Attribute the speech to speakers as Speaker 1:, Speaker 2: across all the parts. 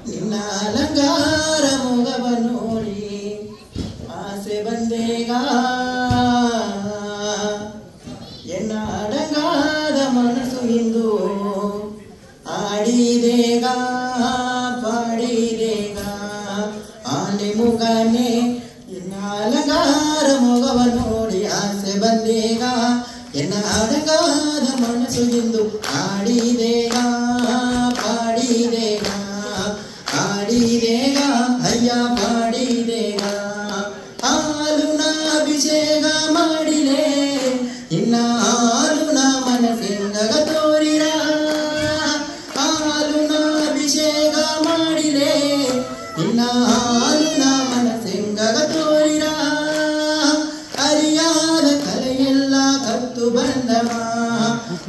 Speaker 1: ನಿನ್ನ ಅಲಂಕಾರ ಮುಗವ ನೋಡಿ ಆಸೆ ಬಂದೇಗ ಎನ್ನ ಅಡಗಾದ ಮನಸ್ಸು ಇಂದು ಆಡಿದೇಗ ಪಾಡಿದೇಗ ಆನೆ ಮುಗನೆ ನಿನ್ನ ಅಲಂಕಾರ ಮುಗವ ನೋಡಿ ಆಸೆ ಬಂದೇಗ ಎನ್ನ ಅಡಗಾದ ಮನಸ್ಸು ಇಂದು ಆಡಿದೇಗ ಪಾಡಿದೇಗ ಆಡಿದೇಗ ಅಯ್ಯ ಪಾಡಿದೇಗ ಹಾಲು ನಾ ಅಭಿಷೇಕ ಮಾಡಿಲೆ ಇನ್ನ ಹಾಲು ನಾ ಮನಸ್ಸಿಂಗ ತೋರಿರ ಹಾಲು ನಾ ಅಭಿಷೇಕ ಮಾಡಿಲೆ ಇನ್ನ ಹಾಲು ನಾ ಮನಸ್ಸಿಂಗ ತೋರಿರ ಅರಿಯಾದ ಕಲೆಯೆಲ್ಲ ಕತ್ತು ಬಂದಮ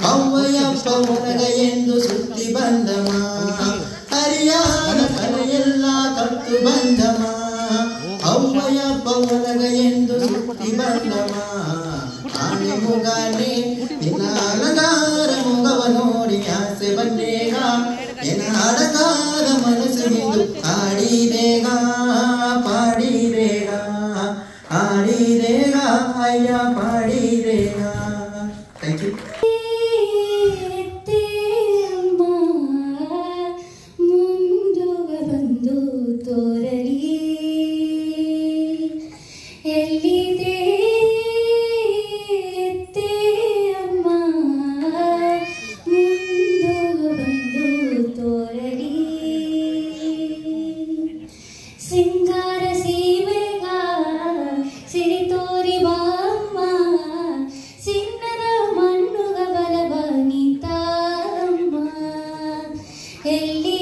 Speaker 1: ಅವ್ವಯ್ಯಪ್ಪ ಒಳಗ ಎಂದು ಸುತ್ತಿ ಬಂದಮ ಅರಿಯಾದ ಕಲೆಯೆಲ್ಲ ಕತ್ತು ಬಂದಮ ಅವ್ವಯ್ಯಪ್ಪ ಒಳಗ ಎಂದು ಸುತ್ತಿ ಬಂದಮ ಆನೆ ಮುಗನೆ ನಿನ್ನ ಅಲಂಕಾರ ಮುಗವ ನೋಡಿ ಆಸೆ ಬಂದೇಗ ಎನ್ನ ಅಡಗಾದ ಮನಸ್ಸು ಎಂದು ಆಡಿದೇಗ ಪಾಡಿದೇಗ ಆಡಿದೇಗ ಅಯ್ಯ ಪಾಡಿದೇಗ. Thank you.
Speaker 2: ಸಿಂಗಾರ ಸೀಮೆಗ ಸಿರಿ ತೋರಿ ಬಾಮ್ಮ ಸಿನ್ನದ ಮಣ್ಣುಗ ಬಲವ ನೀತಾರಮ್ಮ ಎಲ್ಲಿ